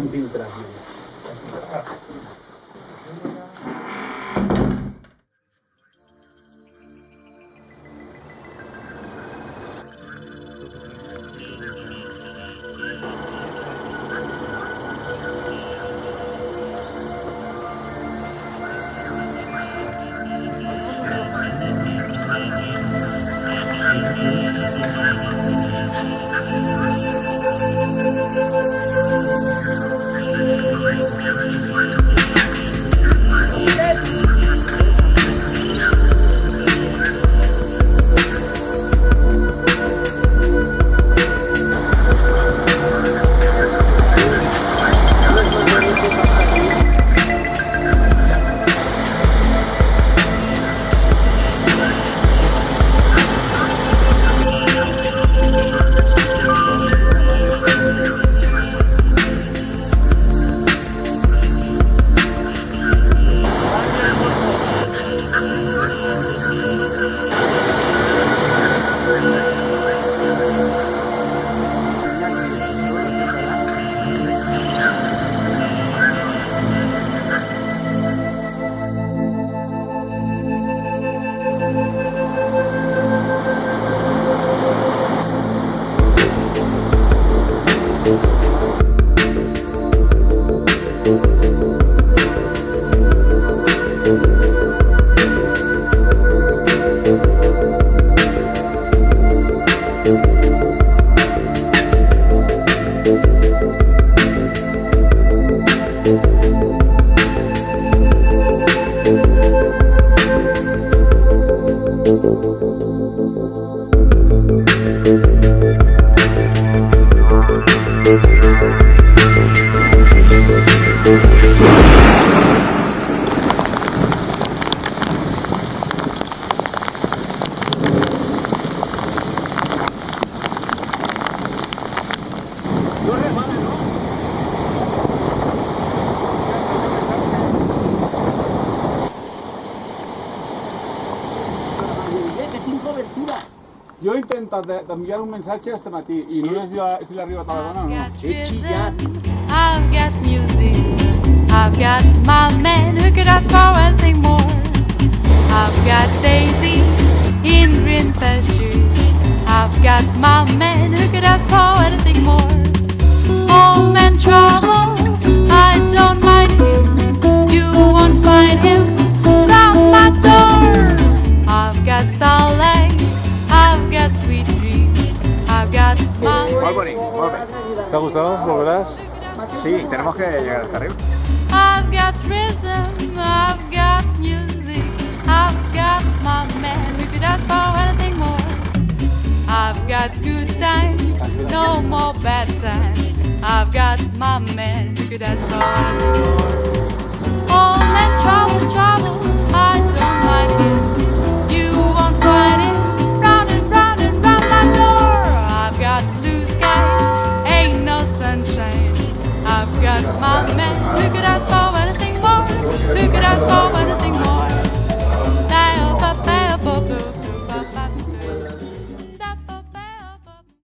gran filtración. Jo he intentat d'enviar un missatge este matí i no sé si l'arriba a Tarragona o no. He xillat. I've got music, I've got my man who could ask for anything more. I've got Daisy in green pastures. I've got my man who could ask for anything more. All men trouble, I don't mind him. You won't find him round my door. I've got starlight, I've got sweet dreams. I've got my Muy bonito, muy bien. ¿Te ha gustado? ¿Volverás? Sí, tenemos que llegar hasta arriba. I've got rhythm, I've got music, I've got my man who could ask for anything more. I've got good times, no more bad times. I've got my man who could ask for anything more. All men trouble, I don't mind him. You won't find him round and round and round my door. I've got blue skies, ain't no sunshine. I've got my man who could ask for anything more, who could ask for